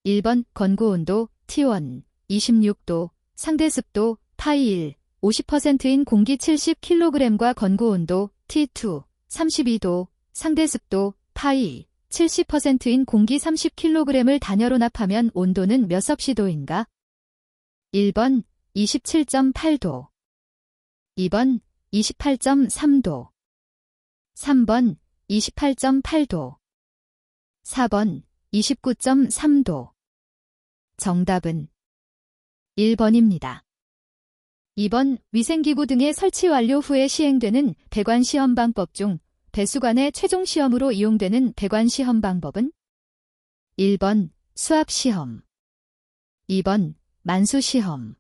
1번 건고온도 T1 26도, 상대습도 파이1 50%인 공기 70kg과 건고온도 T2 32도, 상대습도 파이 70%인 공기 30kg을 단열로 납하면 온도는 몇 섭씨도인가? 1번 27.8도, 2번 28.3도, 3번 28.8도, 4번 29.3도. 정답은 1번입니다. 2번 위생기구 등의 설치 완료 후에 시행되는 배관시험 방법 중 배수관의 최종 시험으로 이용되는 배관시험 방법은 1번 수압시험, 2번 만수시험,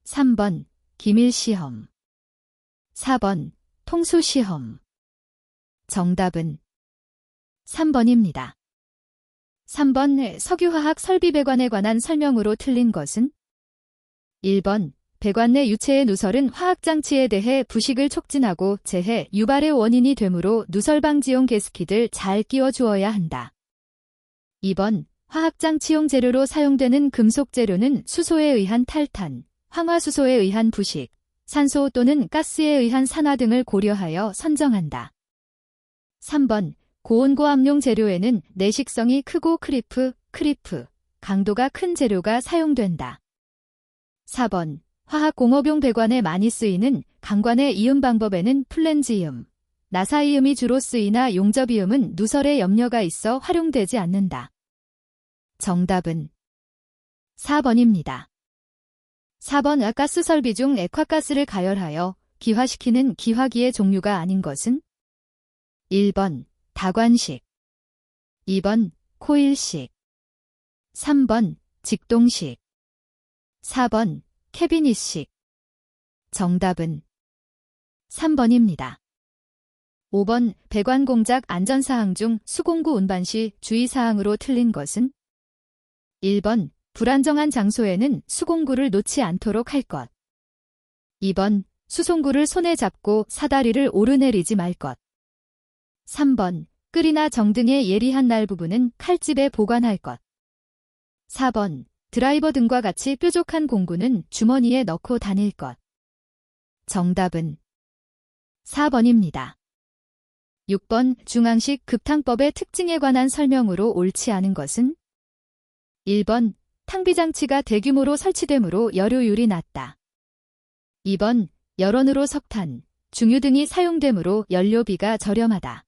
3번 기밀시험, 4번 통수시험. 정답은 3번입니다. 3번 석유화학 설비배관에 관한 설명으로 틀린 것은 1번 배관 내 유체의 누설은 화학장치에 대해 부식을 촉진하고 재해 유발의 원인이 되므로 누설방지용 게스킷을 잘 끼워주어야 한다. 2번 화학장치용 재료로 사용되는 금속 재료는 수소에 의한 탈탄, 황화수소에 의한 부식, 산소 또는 가스에 의한 산화 등을 고려하여 선정한다. 3번 고온고압용 재료에는 내식성이 크고 크리프, 강도가 큰 재료가 사용된다. 4번 화학공업용 배관에 많이 쓰이는 강관의 이음 방법에는 플랜지음, 나사이음이 주로 쓰이나 용접이음은 누설에 염려가 있어 활용되지 않는다. 정답은 4번입니다. 4번 가스 설비 중 액화가스를 가열하여 기화시키는 기화기의 종류가 아닌 것은 1번 다관식, 2번 코일식, 3번 직동식, 4번 캐비닛식. 정답은 3번입니다. 5번 배관 공작 안전사항 중 수공구 운반 시 주의사항으로 틀린 것은 1번 불안정한 장소에는 수공구를 놓지 않도록 할 것, 2번 수송구를 손에 잡고 사다리를 오르내리지 말 것, 3번 끌이나 정 등의 예리한 날 부분은 칼집에 보관할 것, 4번 드라이버 등과 같이 뾰족한 공구는 주머니에 넣고 다닐 것. 정답은 4번입니다. 6번 중앙식 급탕법의 특징에 관한 설명으로 옳지 않은 것은 1번 탕비장치가 대규모로 설치되므로 열효율이 낮다. 2번 열원으로 석탄, 중유 등이 사용되므로 연료비가 저렴하다.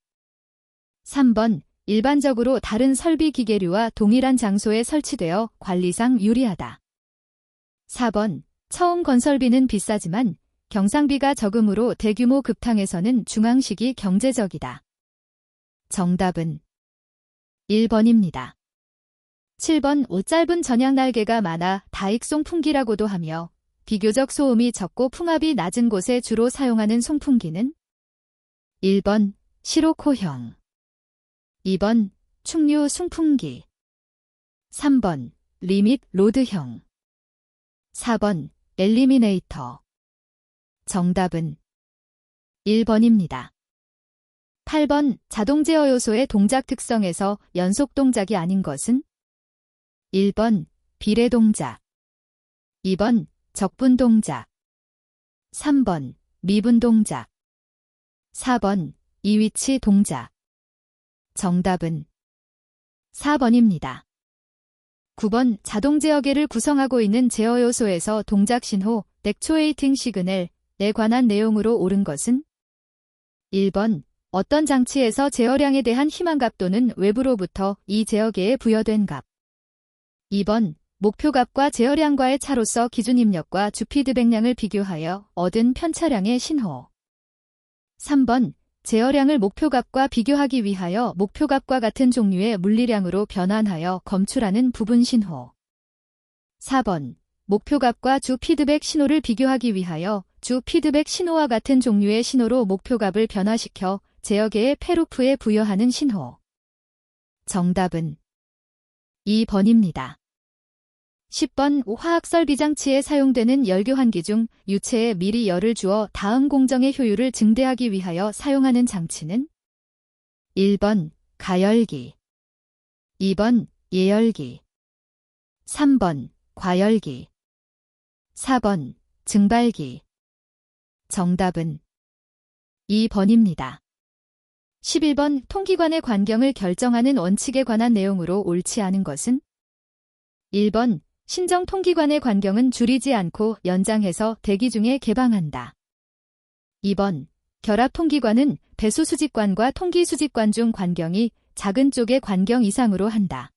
3번 일반적으로 다른 설비 기계류와 동일한 장소에 설치되어 관리상 유리하다. 4번 처음 건설비는 비싸지만 경상비가 적으므로 대규모 급탕에서는 중앙식이 경제적이다. 정답은 1번입니다. 7번 옷 짧은 전향 날개가 많아 다익송풍기라고도 하며 비교적 소음이 적고 풍압이 낮은 곳에 주로 사용하는 송풍기는 1번 시로코형, 2번 충류 송풍기, 3번 리밋 로드형, 4번 엘리미네이터. 정답은 1번입니다. 8번 자동 제어 요소의 동작 특성에서 연속 동작이 아닌 것은 1번 비례 동작, 2번 적분 동작, 3번 미분 동작, 4번 이위치 동작. 정답은 4번입니다. 9번 자동 제어계를 구성하고 있는 제어 요소에서 동작 신호, 액추에이팅 시그널에 관한 내용으로 옳은 것은 1번 어떤 장치에서 제어량에 대한 희망값 또는 외부로부터 이 제어계에 부여된 값, 2번 목표값과 제어량과의 차로서 기준 입력과 주피드백량을 비교하여 얻은 편차량의 신호, 3번 제어량을 목표값과 비교하기 위하여 목표값과 같은 종류의 물리량으로 변환하여 검출하는 부분 신호, 4번 목표값과 주 피드백 신호를 비교하기 위하여 주 피드백 신호와 같은 종류의 신호로 목표값을 변화시켜 제어계의 패루프에 부여하는 신호. 정답은 2번입니다. 10번 화학설비장치에 사용되는 열교환기 중 유체에 미리 열을 주어 다음 공정의 효율을 증대하기 위하여 사용하는 장치는 1번 가열기, 2번 예열기, 3번 과열기. 4번 증발기. 정답은 2번입니다. 11번 통기관의 관경을 결정하는 원칙에 관한 내용으로 옳지 않은 것은? 1번 신정 통기관의 관경은 줄이지 않고 연장해서 대기 중에 개방한다. 2번 결합 통기관은 배수 수직관과 통기 수직관 중 관경이 작은 쪽의 관경 이상으로 한다.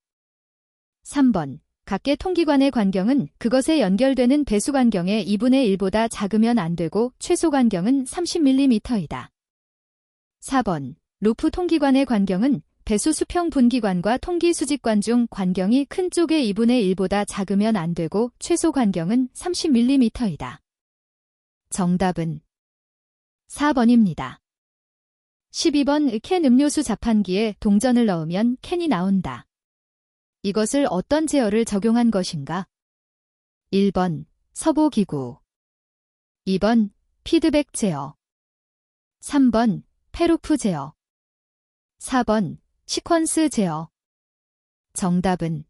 3번 각계 통기관의 관경은 그것에 연결되는 배수 관경의 2분의 1보다 작으면 안 되고 최소 관경은 30mm이다. 4번 루프 통기관의 관경은 배수 수평 분기관과 통기 수직관 중 관경이 큰 쪽의 2분의 1보다 작으면 안 되고 최소 관경은 30mm이다. 정답은 4번입니다. 12번 캔 음료수 자판기에 동전을 넣으면 캔이 나온다. 이것을 어떤 제어를 적용한 것인가? 1번 서보기구. 2번 피드백 제어. 3번 페루프 제어. 4번 시퀀스 제어. 정답은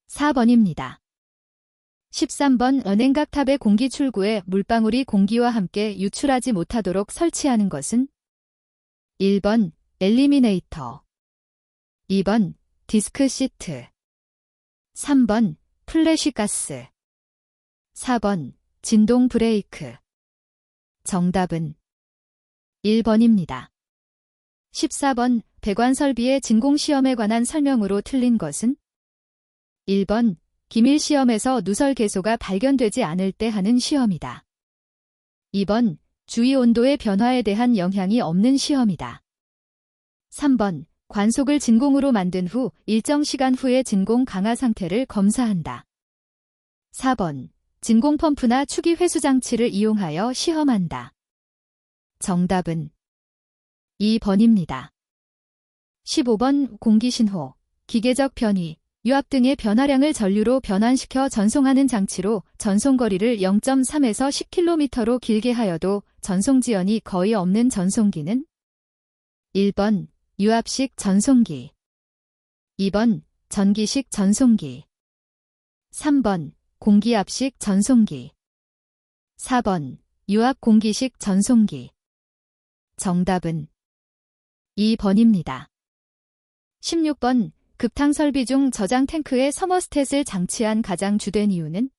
4번입니다. 13번 은행각탑의 공기 출구에 물방울이 공기와 함께 유출하지 못하도록 설치하는 것은? 1번 엘리미네이터. 2번 디스크 시트. 3번 플래시가스. 4번 진동 브레이크. 정답은 1번입니다. 14번 배관 설비의 진공시험에 관한 설명으로 틀린 것은? 1번 기밀시험에서 누설 개소가 발견되지 않을 때 하는 시험이다. 2번 주위 온도의 변화에 대한 영향이 없는 시험이다. 3번 관속을 진공으로 만든 후 일정 시간 후의 진공 강화 상태를 검사한다. 4번 진공 펌프나 추기 회수 장치를 이용하여 시험한다. 정답은 2번입니다. 15번 공기신호, 기계적 변위, 유압 등의 변화량을 전류로 변환시켜 전송하는 장치로 전송거리를 0.3에서 10km로 길게 하여도 전송지연이 거의 없는 전송기는? 1번 유압식 전송기. 2번 전기식 전송기. 3번 공기압식 전송기. 4번 유압 공기식 전송기. 정답은 2번입니다. 16번 급탕 설비 중 저장 탱크에 서머스탯을 장치한 가장 주된 이유는?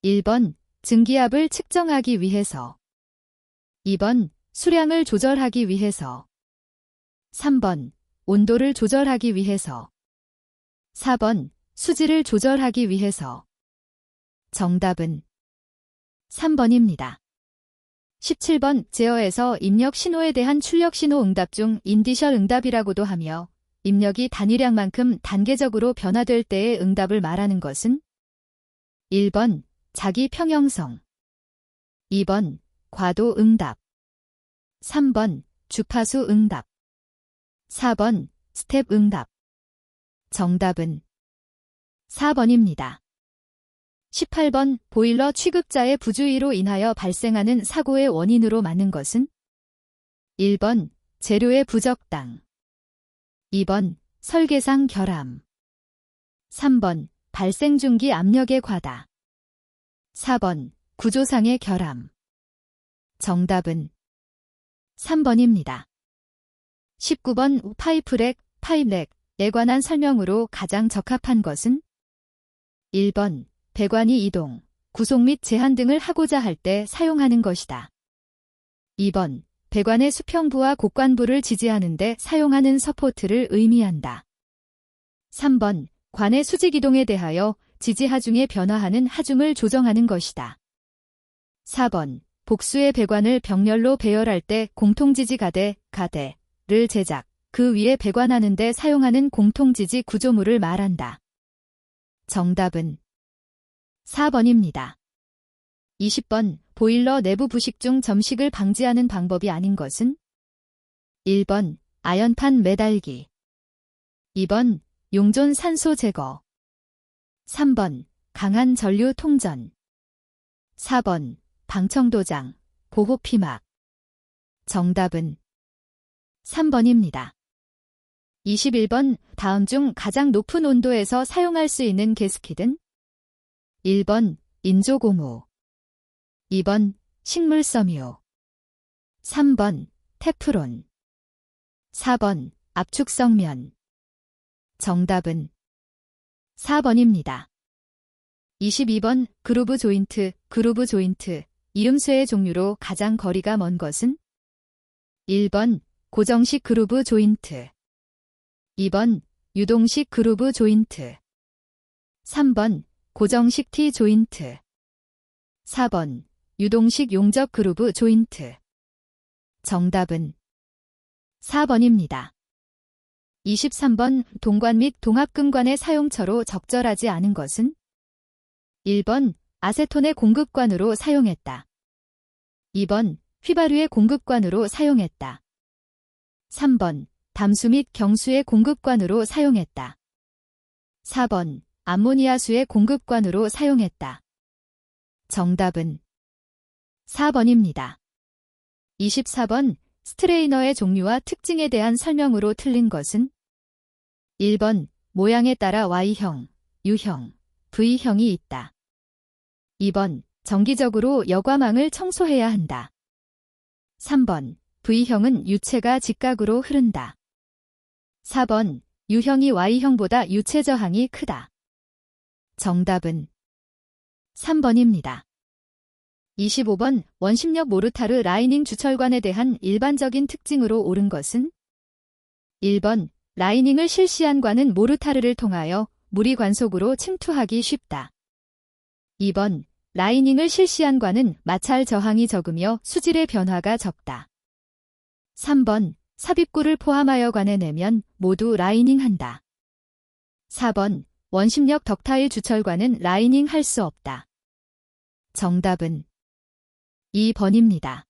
1번 증기압을 측정하기 위해서. 2번 수량을 조절하기 위해서. 3번 온도를 조절하기 위해서. 4번 수질을 조절하기 위해서. 정답은 3번입니다. 17번 제어에서 입력 신호에 대한 출력 신호 응답 중 인디셜 응답이라고도 하며 입력이 단위량만큼 단계적으로 변화될 때의 응답을 말하는 것은? 1번 자기 평형성. 2번 과도 응답. 3번 주파수 응답. 4번 스텝 응답. 정답은 4번입니다. 18번 보일러 취급자의 부주의로 인하여 발생하는 사고의 원인으로 많은 것은? 1번 재료의 부적당. 2번 설계상 결함. 3번 발생 중기 압력의 과다. 4번 구조상의 결함. 정답은 3번입니다. 19번 파이프렉, 파입렉에 관한 설명으로 가장 적합한 것은? 1번 배관이 이동, 구속 및 제한 등을 하고자 할 때 사용하는 것이다. 2번 배관의 수평부와 곡관부를 지지하는 데 사용하는 서포트를 의미한다. 3번 관의 수직 이동에 대하여 지지 하중에 변화하는 하중을 조정하는 것이다. 4번 복수의 배관을 병렬로 배열할 때 공통지지 가대를 제작, 그 위에 배관하는 데 사용하는 공통지지 구조물을 말한다. 정답은 4번입니다. 20번 보일러 내부 부식 중 점식을 방지하는 방법이 아닌 것은? 1번 아연판 매달기. 2번 용존 산소 제거. 3번 강한 전류 통전. 4번 방청도장, 보호 피막. 정답은 3번입니다. 21번 다음 중 가장 높은 온도에서 사용할 수 있는 가스킷은 1번 인조고무, 2번 식물섬유, 3번 테프론, 4번 압축성면. 정답은 4번입니다. 22번 그루브 조인트, 그루브 조인트. 이음수의 종류로 가장 거리가 먼 것은 1번 고정식 그루브 조인트, 2번 유동식 그루브 조인트, 3번 고정식 T 조인트, 4번 유동식 용접 그루브 조인트. 정답은 4번입니다. 23번 동관 및 동합금관의 사용처로 적절하지 않은 것은 1번 아세톤의 공급관으로 사용했다. 2번 휘발유의 공급관으로 사용했다. 3번 담수 및 경수의 공급관으로 사용했다. 4번 암모니아수의 공급관으로 사용했다. 정답은 4번입니다. 24번 스트레이너의 종류와 특징에 대한 설명으로 틀린 것은 1번 모양에 따라 Y형, U형, V형이 있다. 2번 정기적으로 여과망을 청소해야 한다. 3번 V형은 유체가 직각으로 흐른다. 4번 U형이 Y형보다 유체 저항이 크다. 정답은 3번입니다. 25번 원심력 모르타르 라이닝 주철관에 대한 일반적인 특징으로 옳은 것은 1번 라이닝을 실시한 관은 모르타르를 통하여 물이 관 속으로 침투하기 쉽다. 2번 라이닝을 실시한 관은 마찰 저항이 적으며 수질의 변화가 적다. 3번 삽입구를 포함하여 관에 내면 모두 라이닝한다. 4번 원심력 덕타일 주철관은 라이닝 할 수 없다. 정답은 2번입니다.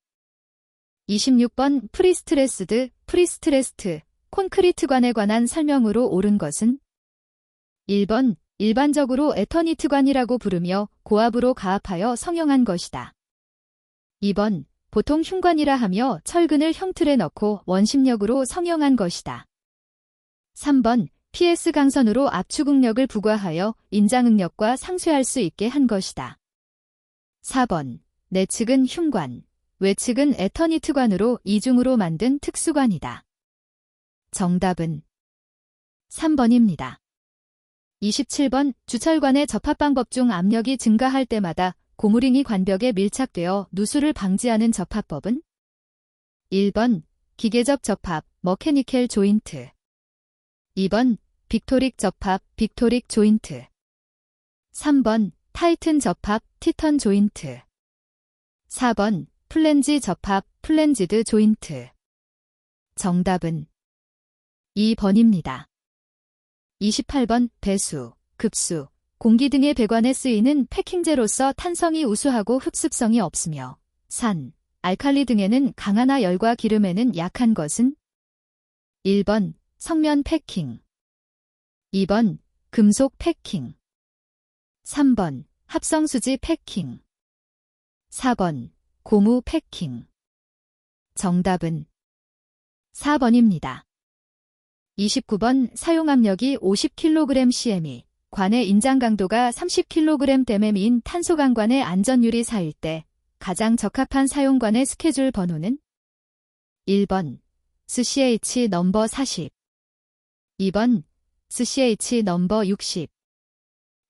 26번 프리스트레스드, 프리스트레스트, 콘크리트관에 관한 설명으로 옳은 것은 1번 일반적으로 에터니트관이라고 부르며 고압으로 가압하여 성형한 것이다. 2번 보통 흉관이라 하며 철근을 형틀에 넣고 원심력으로 성형한 것이다. 3번 PS 강선으로 압축응력을 부과하여 인장응력과 상쇄할 수 있게 한 것이다. 4번 내측은 흉관, 외측은 에터니트관으로 이중으로 만든 특수관이다. 정답은 3번입니다. 27번 주철관의 접합 방법 중 압력이 증가할 때마다 고무링이 관벽에 밀착되어 누수를 방지하는 접합법은 1번 기계적 접합, 머케니컬 조인트, 2번 빅토릭 접합, 빅토릭 조인트, 3번 타이튼 접합, 티턴 조인트, 4번 플랜지 접합, 플랜지드 조인트. 정답은 2번입니다. 28번 배수, 급수, 공기 등의 배관에 쓰이는 패킹제로서 탄성이 우수하고 흡습성이 없으며 산, 알칼리 등에는 강하나 열과 기름에는 약한 것은 1번 성면 패킹, 2번 금속 패킹, 3번 합성수지 패킹, 4번 고무 패킹. 정답은 4번입니다. 29번 사용압력이 50kg/cm이 관의 인장 강도가 30kg/mm인 탄소강관의 안전유리 4일 때 가장 적합한 사용관의 스케줄 번호는 1번 SCH 넘버 40, 2번 SCH 넘버 60,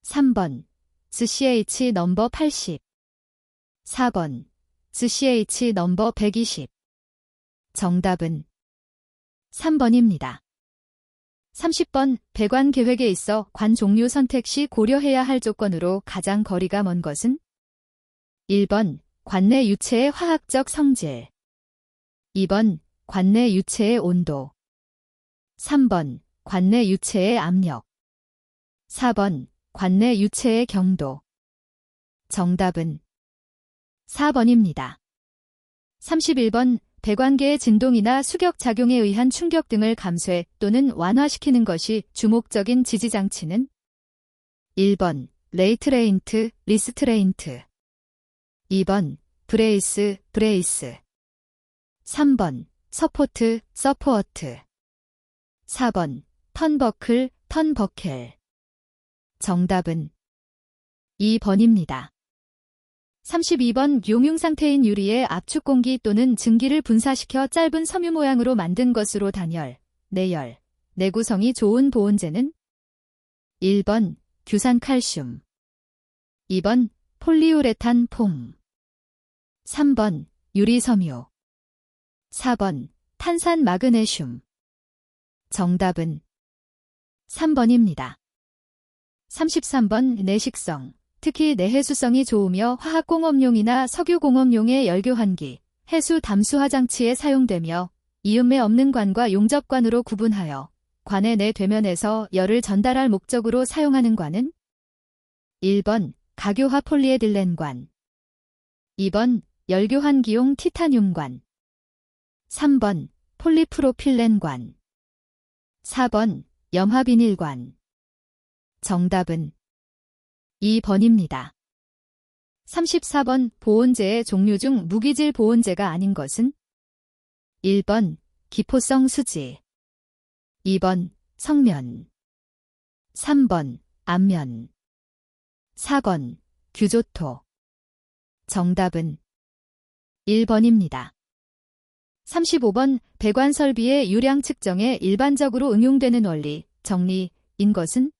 3번 SCH 넘버 80, 4번 SCH 넘버 120. 정답은 3번입니다. 30번 배관 계획에 있어 관 종류 선택 시 고려해야 할 조건으로 가장 거리가 먼 것은 1번 관내 유체의 화학적 성질, 2번 관내 유체의 온도, 3번 관내 유체의 압력, 4번 관내 유체의 경도. 정답은 4번입니다. 31번 배관계의 진동이나 수격작용에 의한 충격 등을 감쇄 또는 완화시키는 것이 주목적인 지지장치는 1번 레이트레인트, 리스트레인트, 2번 브레이스, 브레이스, 3번 서포트, 서포어트, 4번 턴버클, 턴버켈. 정답은 2번입니다. 32번 용융 상태인 유리에 압축 공기 또는 증기를 분사시켜 짧은 섬유 모양으로 만든 것으로 단열, 내열, 내구성이 좋은 보온재는 1번 규산칼슘, 2번 폴리우레탄 폼, 3번 유리섬유, 4번 탄산 마그네슘. 정답은 3번입니다. 33번 내식성, 특히 내해수성이 좋으며 화학공업용이나 석유공업용의 열교환기, 해수 담수화장치에 사용되며 이음매 없는 관과 용접관으로 구분하여 관의 내 되면에서 열을 전달할 목적으로 사용하는 관은 1번 가교화 폴리에틸렌관, 2번 열교환기용 티타늄관, 3번 폴리프로필렌관, 4번 염화비닐관. 정답은 2번입니다. 34번 보온재의 종류 중 무기질 보온재가 아닌 것은 1번 기포성 수지, 2번 성면, 3번 암면, 4번 규조토. 정답은 1번입니다. 35번 배관 설비의 유량 측정에 일반적으로 응용되는 원리, 정리인 것은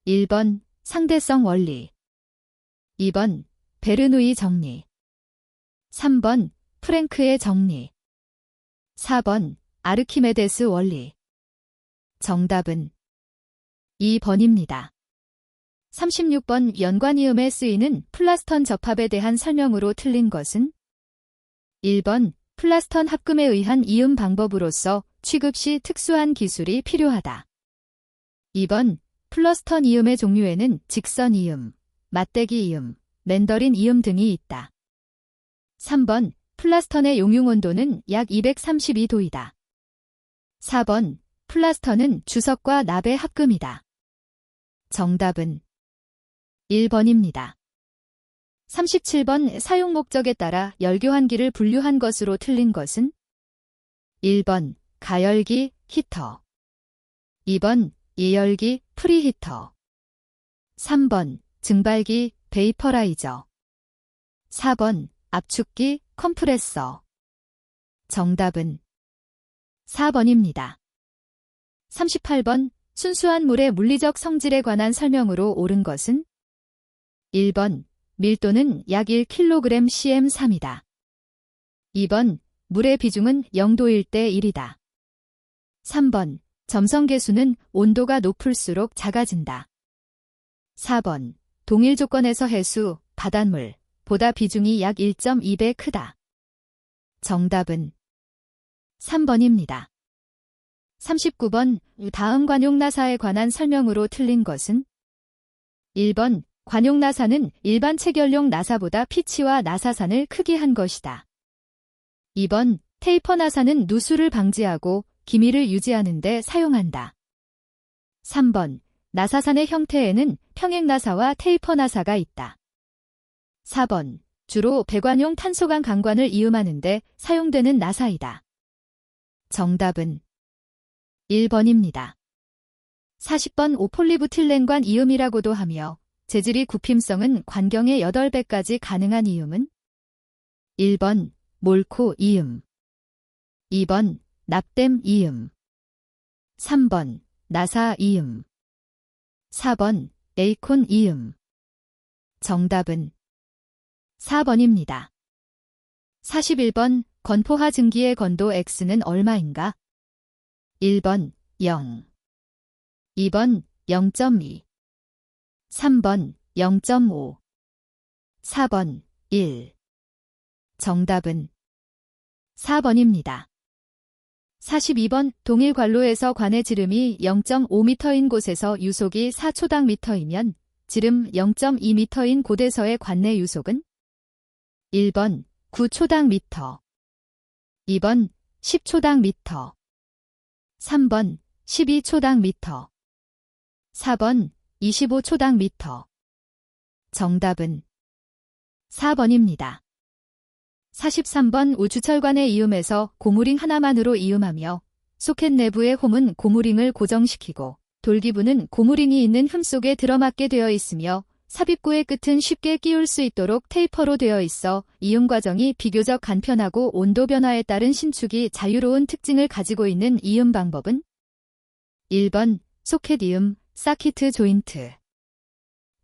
1번 상대성 원리, 2번 베르누이 정리, 3번 프랭크의 정리, 4번 아르키메데스 원리. 정답은 2번입니다. 36번 연관이음에 쓰이는 플라스턴 접합에 대한 설명으로 틀린 것은 1번 플라스턴 합금에 의한 이음 방법으로서 취급 시 특수한 기술이 필요하다. 2번 플러스턴 이음의 종류에는 직선 이음, 맞대기 이음, 맨더린 이음 등이 있다. 3번 플라스턴의 용융 온도는 약 232도이다. 4번 플라스턴은 주석과 납의 합금이다. 정답은 1번입니다. 37번 사용 목적에 따라 열교환기를 분류한 것으로 틀린 것은 1번 가열기, 히터, 2번 예열기, 프리히터, 3번 증발기, 베이퍼라이저, 4번 압축기, 컴프레서. 정답은 4번입니다. 38번 순수한 물의 물리적 성질에 관한 설명으로 옳은 것은 1번 밀도는 약 1kg cm3이다. 2번 물의 비중은 0도일 때 1이다. 3번 점성계수는 온도가 높을수록 작아진다. 4번 동일 조건에서 해수, 바닷물 보다 비중이 약 1.2배 크다. 정답은 3번입니다. 39번 다음 관용나사에 관한 설명으로 틀린 것은 1번 관용나사는 일반 체결용 나사보다 피치와 나사산을 크게 한 것이다. 2번 테이퍼 나사는 누수를 방지하고 기미를 유지하는 데 사용한다. 3번 나사산의 형태에는 평행나사와 테이퍼 나사가 있다. 4번 주로 배관용 탄소관 강관을 이음하는 데 사용되는 나사이다. 정답은 1번입니다. 40번 오폴리부틸렌관 이음이라고도 하며 재질이 굽힘성은 관경의 8배까지 가능한 이음은 1번 몰코 이음, 2번 납댐 이음, 3번 나사 이음, 4번 에이콘 이음. 정답은 4번입니다. 41번 건포화 증기의 건도 X는 얼마인가? 1번 0, 2번 0.2, 3번 0.5, 4번 1. 정답은 4번입니다. 42번 동일 관로에서 관의 지름이 0.5m인 곳에서 유속이 4초당 미터이면 지름 0.2m인 곳에서의 관내 유속은 1번 9초당 미터, 2번 10초당 미터, 3번 12초당 미터, 4번 25초당 미터. 정답은 4번입니다. 43번 우주철관의 이음에서 고무링 하나만으로 이음하며 소켓 내부의 홈은 고무링을 고정시키고 돌기부는 고무링이 있는 흠 속에 들어맞게 되어 있으며 삽입구의 끝은 쉽게 끼울 수 있도록 테이퍼로 되어 있어 이용 과정이 비교적 간편하고 온도 변화에 따른 신축이 자유로운 특징을 가지고 있는 이음 방법은 1번 소켓 이음, 사키트 조인트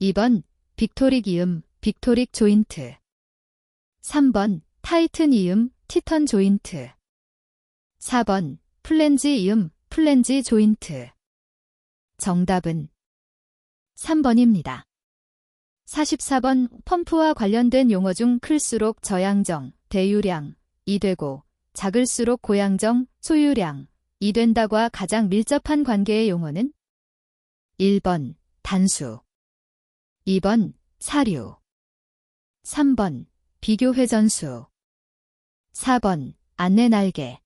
2번 빅토릭 이음, 빅토릭 조인트 3번 타이튼 이음, 티턴 조인트 4번 플랜지 이음, 플랜지 조인트 정답은 3번입니다. 44번 펌프와 관련된 용어 중 클수록 저양정, 대유량, 이 되고 작을수록 고양정, 소유량, 이 된다과 가장 밀접한 관계의 용어는 1번 단수 2번 사류 3번 비교회전수 4번 안내날개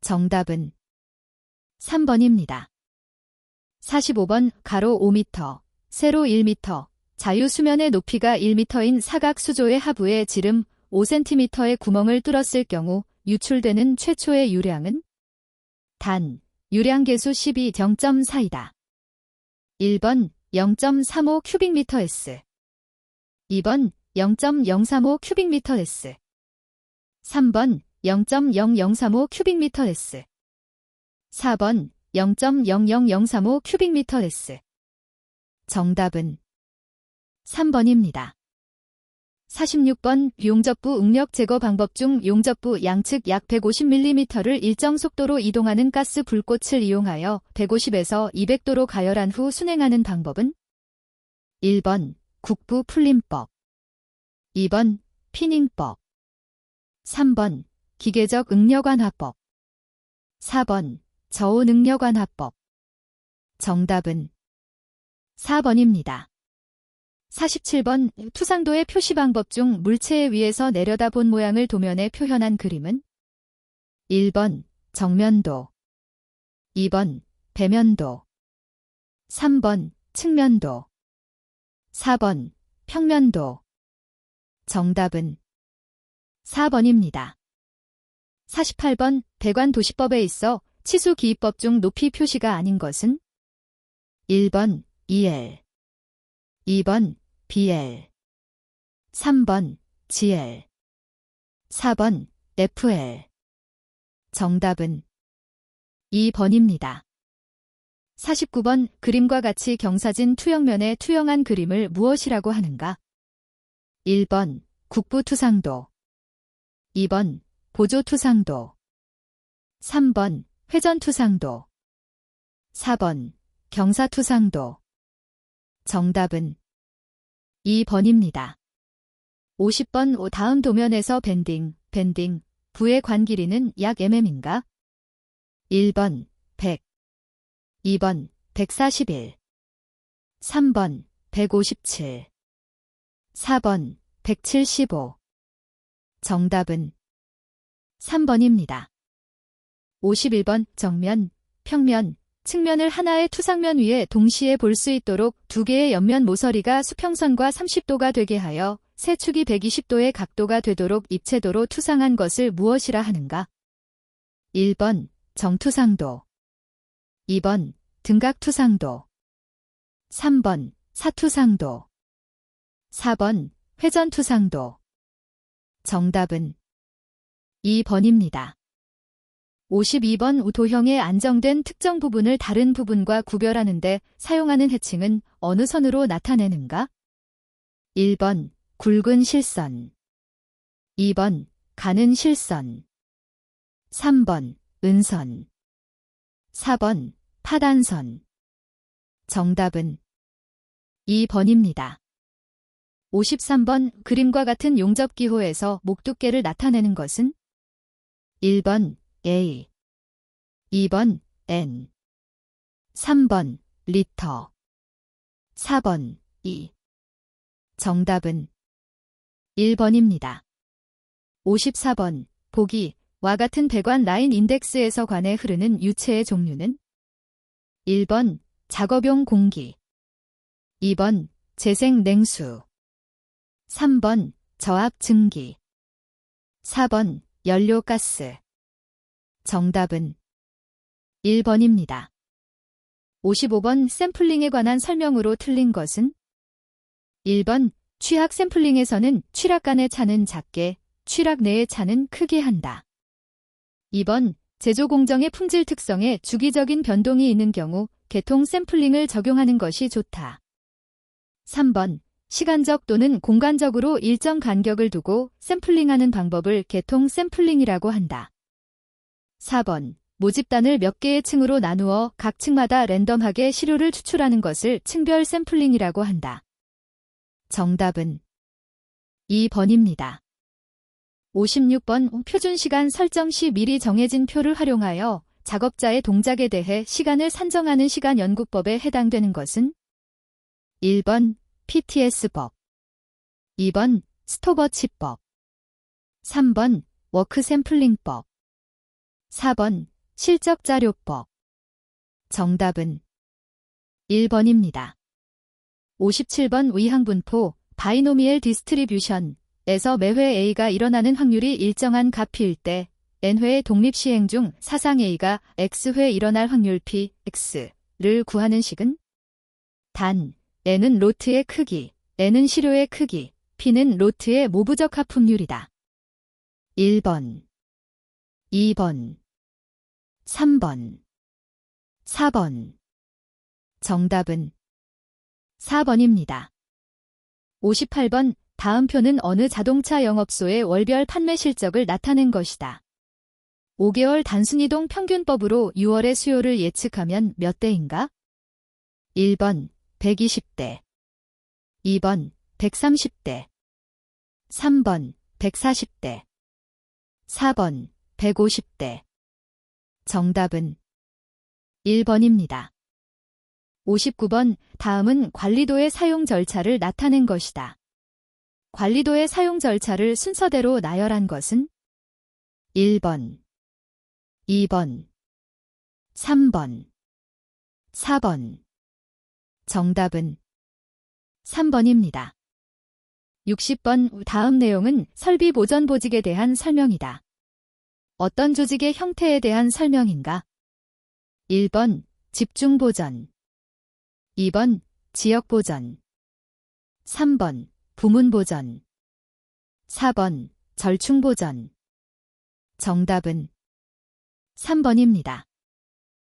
정답은 3번입니다. 45번 가로 5m, 세로 1m, 자유수면의 높이가 1m인 사각수조의 하부에 지름 5cm의 구멍을 뚫었을 경우 유출되는 최초의 유량은 단, 유량계수 12 0.4이다. 1번 0.35 큐빅미터/s 2번 0.035 큐빅미터/s 3번 0.0035 큐빅미터/s 4번 0.00035 큐빅미터/s 정답은 3번입니다. 46번 용접부 응력 제거 방법 중 용접부 양측 약 150mm를 일정 속도로 이동하는 가스 불꽃을 이용하여 150에서 200도로 가열한 후 순행하는 방법은 1번 국부 풀림법 2번 피닝법 3번 기계적 응력완화법 4번 저온 응력완화법 정답은 4번입니다. 47번 투상도의 표시 방법 중 물체 위에서 내려다본 모양을 도면에 표현한 그림은 1번 정면도 2번 배면도 3번 측면도 4번 평면도 정답은 4번입니다. 48번 배관 도시법에 있어 치수 기입법 중 높이 표시가 아닌 것은 1번 EL 2번 BL 3번 GL 4번 FL 정답은 2번입니다. 49번 그림과 같이 경사진 투영면에 투영한 그림을 무엇이라고 하는가? 1번 국부투상도 2번 보조투상도 3번 회전투상도 4번 경사투상도 정답은 2번입니다. 50번 다음 도면에서 밴딩, 부의 관 길이는 약 mm인가? 1번 100 2번 141 3번 157 4번 175 정답은 3번입니다. 51번 정면, 평면, 측면을 하나의 투상면 위에 동시에 볼 수 있도록 두 개의 옆면 모서리가 수평선과 30도가 되게 하여 세 축이 120도의 각도가 되도록 입체도로 투상한 것을 무엇이라 하는가? 1번 정투상도 2번 등각투상도 3번 사투상도 4번 회전투상도 정답은 2번입니다. 52번 도형의 안정된 특정 부분을 다른 부분과 구별하는 데 사용하는 해칭은 어느 선으로 나타내는가? 1번 굵은 실선 2번 가는 실선 3번 은선 4번 파단선 정답은 2번입니다. 53번 그림과 같은 용접기호에서 목두께를 나타내는 것은 1번 A 2번 N 3번 리터 4번 E 정답은 1번입니다. 54번 보기와 같은 배관 라인 인덱스에서 관해 흐르는 유체의 종류는 1번 작업용 공기 2번 재생 냉수 3번 저압 증기 4번 연료가스 정답은 1번입니다. 55번 샘플링에 관한 설명으로 틀린 것은? 1번 취약 샘플링에서는 취락간의 차는 작게, 취락 내의 차는 크게 한다. 2번 제조 공정의 품질 특성에 주기적인 변동이 있는 경우 개통 샘플링을 적용하는 것이 좋다. 3번 시간적 또는 공간적으로 일정 간격을 두고 샘플링하는 방법을 개통 샘플링이라고 한다. 4번 모집단을 몇 개의 층으로 나누어 각 층마다 랜덤하게 시료를 추출하는 것을 층별 샘플링이라고 한다. 정답은 2번입니다. 56번 표준시간 설정 시 미리 정해진 표를 활용하여 작업자의 동작에 대해 시간을 산정하는 시간연구법에 해당되는 것은? 1번 PTS법, 2번 스톱워치법, 3번 워크샘플링법, 4번 실적자료법. 정답은 1번입니다. 57번 위항분포 바이노미얼 디스트리뷰션에서 매회 A가 일어나는 확률이 일정한 값일 때 N회의 독립시행 중 사상 A가 X회 일어날 확률 Px를 구하는 식은? 단, N은 로트의 크기, N은 시료의 크기, P는 로트의 모부적 합품률이다. 1번, 2번, 3번, 4번. 정답은 4번입니다. 58번 다음 표는 어느 자동차 영업소의 월별 판매 실적을 나타낸 것이다. 5개월 단순이동 평균법으로 6월의 수요를 예측하면 몇 대인가? 1번 120대, 2번 130대, 3번 140대, 4번 150대. 정답은 1번입니다. 59번 다음은 관리도의 사용 절차를 나타낸 것이다. 관리도의 사용 절차를 순서대로 나열한 것은? 1번, 2번, 3번, 4번. 정답은 3번입니다. 60번 다음 내용은 설비 보전 보직에 대한 설명이다. 어떤 조직의 형태에 대한 설명인가? 1번 집중보전, 2번 지역보전, 3번 부문보전, 4번 절충보전. 정답은 3번입니다.